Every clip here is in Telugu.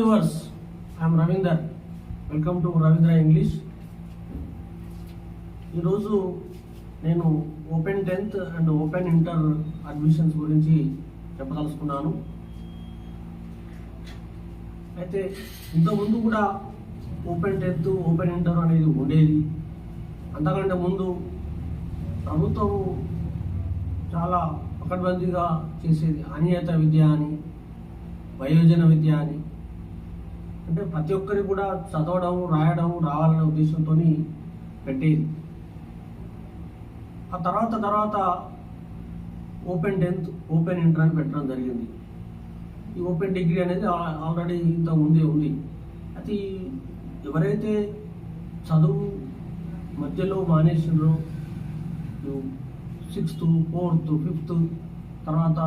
viewers, I am Ravinder. Welcome to Ravindra English. ఈరోజు నేను open 10th and open inter admissions గురించి చెప్పదలుచుకున్నాను. అయితే ఇంతకుముందు కూడా ఓపెన్ 10th ఓపెన్ ఇంటర్ అనేది ఉండేది. అంతకంటే ముందు ప్రభుత్వం చాలా పకడ్బందీగా చేసేది. అనియత విద్య అని, వయోజన విద్య అని, అంటే ప్రతి ఒక్కరికి కూడా చదవడం రాయడం రావాలనే ఉద్దేశంతో పెట్టేది. ఆ తర్వాత ఓపెన్ 10th ఓపెన్ ఇంటర్ అని పెట్టడం జరిగింది. ఈ ఓపెన్ డిగ్రీ అనేది ఆల్రెడీ ఇంత ముందే ఉంది. అది ఎవరైతే చదువు మధ్యలో మానేసినారో 6th 4th 5th తర్వాత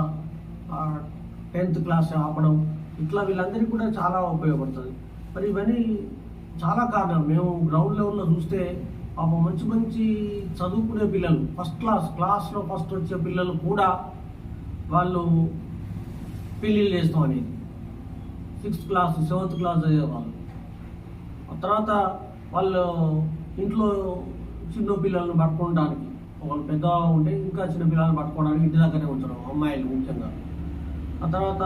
10th క్లాస్ ఆపడం, ఇట్లా వీళ్ళందరికీ కూడా చాలా ఉపయోగపడుతుంది. మరి ఇవన్నీ చాలా కారణాలు. మేము గ్రౌండ్ లెవెల్లో చూస్తే మంచి మంచి చదువుకునే పిల్లలు, క్లాస్లో ఫస్ట్ వచ్చే పిల్లలు కూడా వాళ్ళు పెళ్ళిళ్ళు చేస్తాం అనేది 6th క్లాస్ 7th క్లాస్ చదివేవాళ్ళు. తర్వాత వాళ్ళు ఇంట్లో చిన్న పిల్లలను పట్టుకోవడానికి, వాళ్ళు పెద్దగా ఉంటే ఇంకా చిన్న పిల్లలను పట్టుకోవడానికి ఇంటి దగ్గరే ఉంచడం, అమ్మాయిలు ముఖ్యంగా. ఆ తర్వాత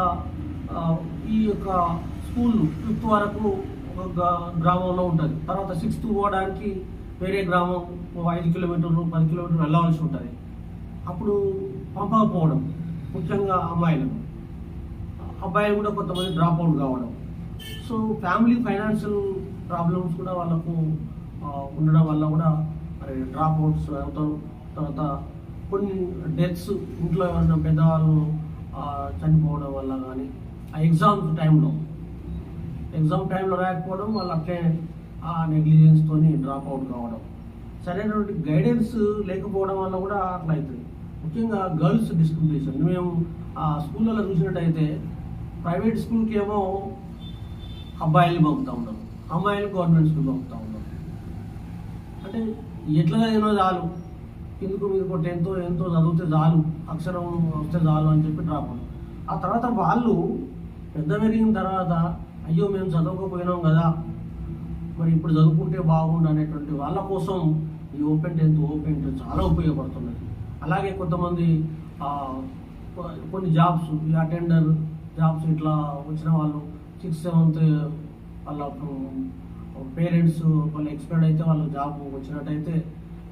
ఈ యొక్క స్కూల్ 5th వరకు ఒక గ్రామంలో ఉంటుంది. తర్వాత 6th పోవడానికి వేరే గ్రామం 5 కిలోమీటర్లు 10 కిలోమీటర్లు వెళ్ళవలసి ఉంటుంది. అప్పుడు పంపకపోవడం, ముఖ్యంగా అమ్మాయిలను. అబ్బాయిలు కూడా కొంతమంది డ్రాప్ అవుట్ కావడం. సో ఫ్యామిలీ ఫైనాన్షియల్ ప్రాబ్లమ్స్ కూడా వాళ్ళకు ఉండడం వల్ల కూడా మరి డ్రాప్ అవుట్స్ అవుతారు. తర్వాత కొన్ని డెత్స్, ఇంట్లో ఏమన్నా పెద్దవాళ్ళు చనిపోవడం వల్ల కానీ, ఆ ఎగ్జామ్ టైంలో రాకపోవడం, వాళ్ళు అట్లే ఆ నెగ్లిజెన్స్తో డ్రాప్ అవుట్ కావడం, సరైనటువంటి గైడెన్స్ లేకపోవడం వల్ల కూడా అట్లా అవుతుంది. ముఖ్యంగా గర్ల్స్ డిస్క్రిమినేషన్. మేము ఆ స్కూళ్ళలో చూసినట్టయితే ప్రైవేట్ స్కూల్కి ఏమో అబ్బాయిలు పంపుతూ ఉన్నాం, అమ్మాయిలు గవర్నమెంట్ స్కూల్ పంపుతూ ఉన్నాం. అంటే ఎట్లా చదివినా చాలు, కిందకు మీకు 10th ఎంతో చదివితే చాలు, అక్షరం వస్తే చాలు అని చెప్పి డ్రాప్ అవుట్. ఆ తర్వాత వాళ్ళు పెద్ద పెరిగిన తర్వాత అయ్యో మేము చదవకపోయినాం కదా, మరి ఇప్పుడు చదువుకుంటే బాగుండు అనేటువంటి వాళ్ళ కోసం ఈ ఓపెన్ 10th ఓపెన్ ఇంటర్ చాలా ఉపయోగపడుతున్నది. అలాగే కొంతమంది కొన్ని జాబ్స్, ఈ అటెండర్ జాబ్స్ ఇట్లా వచ్చిన వాళ్ళు 6th 7th వాళ్ళ పేరెంట్స్ వాళ్ళు ఎక్స్పైర్డ్ అయితే వాళ్ళ జాబ్ వచ్చినట్టయితే,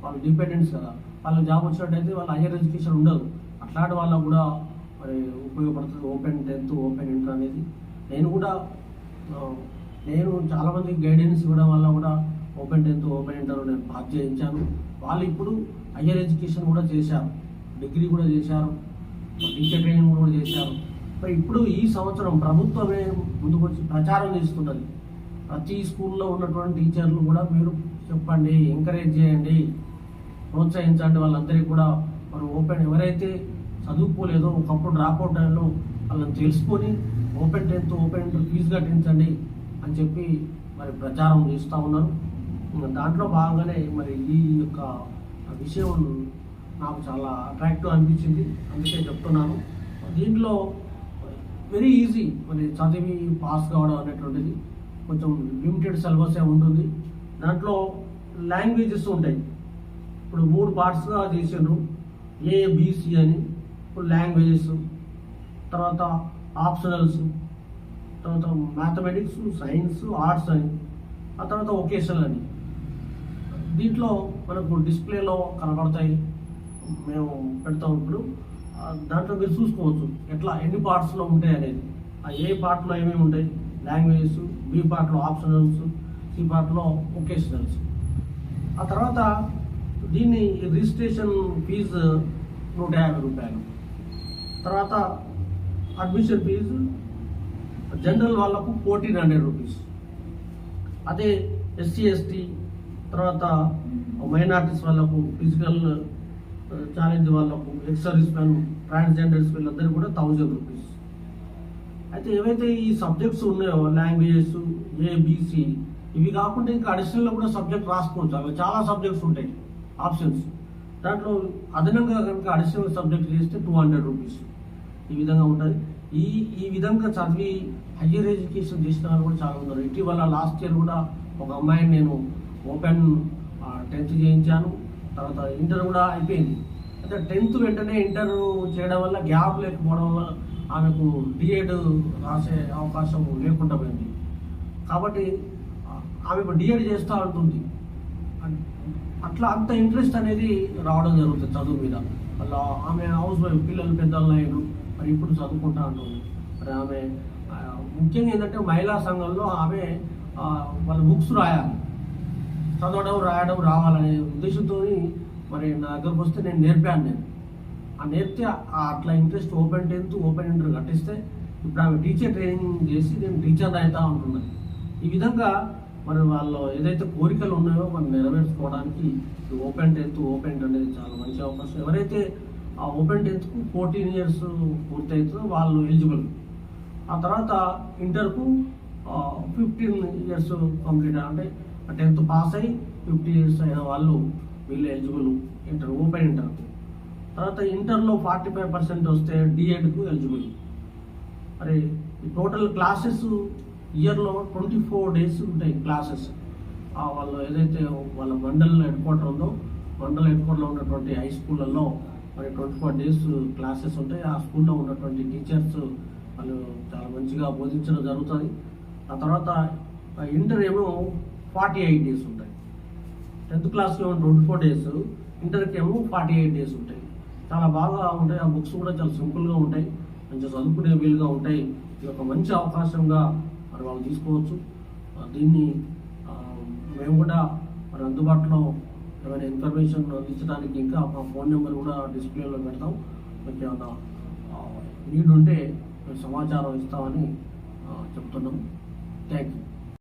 వాళ్ళు డిపెండెంట్స్ కదా, వాళ్ళ జాబ్ వచ్చినట్టయితే వాళ్ళ హైయర్ ఎడ్యుకేషన్ ఉండదు. అట్లాంటి వాళ్ళకు కూడా మరి ఉపయోగపడుతుంది ఓపెన్ 10th ఓపెన్ ఇంటర్ అనేది. నేను చాలామందికి గైడెన్స్ ఇవ్వడం వల్ల కూడా ఓపెన్ 10th ఓపెన్ ఇంటర్ నేను పాస్ చేయించాను. వాళ్ళు ఇప్పుడు హైయర్ ఎడ్యుకేషన్ కూడా చేశారు, డిగ్రీ కూడా చేశారు, టీచర్ ట్రైనింగ్ కూడా చేశారు. మరి ఇప్పుడు ఈ సంవత్సరం ప్రభుత్వమే ముందుకు వచ్చి ప్రచారం చేస్తున్నది. ప్రతి స్కూల్లో ఉన్నటువంటి టీచర్లు కూడా మీరు చెప్పండి, ఎంకరేజ్ చేయండి, ప్రోత్సహించండి. వాళ్ళందరికీ కూడా మరి ఓపెన్ ఎవరైతే చదువుకోలేదో, ఒకప్పుడు డ్రాప్అవుట్ టైంలో వాళ్ళని తెలుసుకొని open 10th open inter fee కట్టించండి అని చెప్పి మరి ప్రచారం చేస్తూ ఉన్నారు. దాంట్లో భాగంగానే మరి ఈ యొక్క విషయం నాకు చాలా అట్రాక్టివ్ అనిపించింది, అందుకే చెప్తున్నాను. దీంట్లో వెరీ ఈజీ మరి చదివి పాస్ కావడం అనేటువంటిది. కొంచెం లిమిటెడ్ సిలబసే ఉంటుంది. దాంట్లో లాంగ్వేజెస్ ఉంటాయి. ఇప్పుడు 3 పార్ట్స్గా చేసిండ్రు, ABC అని. ఇప్పుడు లాంగ్వేజెస్, తర్వాత ఆప్షనల్స్, తర్వాత మ్యాథమెటిక్స్, సైన్స్, ఆర్ట్స్ అని, ఆ తర్వాత వొకేషనల్ అని. దీంట్లో మనకు డిస్ప్లేలో కనబడతాయి, మేము పెడతాం. ఇప్పుడు దాంట్లో మీరు చూసుకోవచ్చు ఎన్ని పార్ట్స్లో ఉంటాయి అనేది. ఆ ఏ పార్ట్లో ఏమేమి ఉంటాయి, లాంగ్వేజెస్, B పార్ట్లో ఆప్షనల్స్, C పార్ట్లో వొకేషనల్స్. ఆ తర్వాత దీన్ని రిజిస్ట్రేషన్ ఫీజు 150 రూపాయలు. తర్వాత అడ్మిషన్ ఫీజు జనరల్ వాళ్ళకు 1400 రూపీస్. అదే SC ST తర్వాత మైనారిటీస్ వాళ్ళకు, ఫిజికల్ ఛాలెంజ్ వాళ్ళకు, ఎక్స్ సర్వీస్ మ్యాన్, ట్రాన్స్జెండర్స్ వీళ్ళందరికీ కూడా 1000 రూపీస్. అయితే ఏవైతే ఈ సబ్జెక్ట్స్ ఉన్నాయో లాంగ్వేజెస్, ABC, ఇవి కాకుండా ఇంకా అడిషనల్గా కూడా సబ్జెక్ట్ రాసుకోవచ్చు. అవి చాలా సబ్జెక్ట్స్ ఉంటాయి ఆప్షన్స్. దాంట్లో అదనంగా కనుక అడిషనల్ సబ్జెక్ట్ చేస్తే 200 రూపీస్. ఈ విధంగా ఉంటుంది. ఈ విధంగా చదివి హయ్యర్ ఎడ్యుకేషన్ చేసిన వాళ్ళు కూడా చాలా ఉన్నారు. ఇటీవల లాస్ట్ ఇయర్ కూడా ఒక అమ్మాయిని నేను ఓపెన్ 10th చేయించాను. తర్వాత ఇంటర్ కూడా అయిపోయింది. అయితే 10th వెంటనే ఇంటర్ చేయడం వల్ల గ్యాప్ లేకపోవడం వల్ల ఆమెకు డిఎడ్ రాసే అవకాశం లేకుండా పోయింది. కాబట్టి ఆమె ఇప్పుడు డిఎడ్ చేస్తూ ఉంటుంది. అట్లా అంత ఇంట్రెస్ట్ అనేది రావడం జరుగుతుంది చదువు మీద. వాళ్ళ ఆమె హౌస్ వైఫ్, పిల్లలు పెద్దలు అయ్యారు, మరి ఇప్పుడు చదువుకుంటా ఉంటుంది. మరి ఆమె ముఖ్యంగా ఏంటంటే మహిళా సంఘంలో ఆమె వాళ్ళ బుక్స్ రాయాలి, చదవడం రాయడం రావాలనే ఉద్దేశంతో మరి నా దగ్గరకు వస్తే నేను నేర్పాను. ఆ నేర్పితే అట్లా interest open 10th open inter కట్టిస్తే ఇప్పుడు ఆమె టీచర్ ట్రైనింగ్ చేసి నేను టీచర్ అవుతా ఉంటున్నాను. ఈ విధంగా మరి వాళ్ళు ఏదైతే కోరికలు ఉన్నాయో మనం నెరవేర్చుకోవడానికి ఓపెన్ 10th ఓపెన్ ఇంటర్ అనేది చాలా మంచి అవకాశం. ఎవరైతే ఆ ఓపెన్ 10th 14 years పూర్తవుతుందో వాళ్ళు ఎలిజిబుల్. ఆ తర్వాత ఇంటర్కు 15 years కంప్లీట్, అంటే 10th పాస్ అయ్యి 50 years అయిన వాళ్ళు వీళ్ళు ఎలిజిబుల్ ఇంటర్ ఓపెన్ ఇంటర్కు. తర్వాత ఇంటర్లో 45% వస్తే డిఎడ్కు ఎలిజిబుల్. మరి టోటల్ క్లాసెస్ ఇయర్లో 24 days ఉంటాయి క్లాసెస్. వాళ్ళు ఏదైతే వాళ్ళ మండల్ హెడ్ క్వార్టర్ ఉందో, మండల్ హెడ్ క్వార్టర్లో ఉన్నటువంటి హై స్కూళ్ళల్లో మరి 24 days క్లాసెస్ ఉంటాయి. ఆ స్కూల్లో ఉన్నటువంటి టీచర్స్ వాళ్ళు చాలా మంచిగా బోధించడం జరుగుతుంది. ఆ తర్వాత ఇంటర్ ఏమో 48 days ఉంటాయి. 10th క్లాస్కి ఏమో 24 days, ఇంటర్కి ఏమో 48 days ఉంటాయి. చాలా బాగా ఉంటాయి. ఆ బుక్స్ కూడా చాలా సింపుల్గా ఉంటాయి, మంచిగా చదువుకునే వీలుగా ఉంటాయి. ఇది ఒక మంచి అవకాశంగా మరి వాళ్ళు తీసుకోవచ్చు. దీన్ని మేము కూడా మరి అందుబాటులో ఏమైనా ఇన్ఫర్మేషన్ అందించడానికి ఇంకా మా ఫోన్ నెంబర్ కూడా డిస్ప్లేలో పెడతాం. మీకు ఏమైనా నీడ్ ఉంటే మేము సమాచారం ఇస్తామని చెప్తున్నాం. Thank you.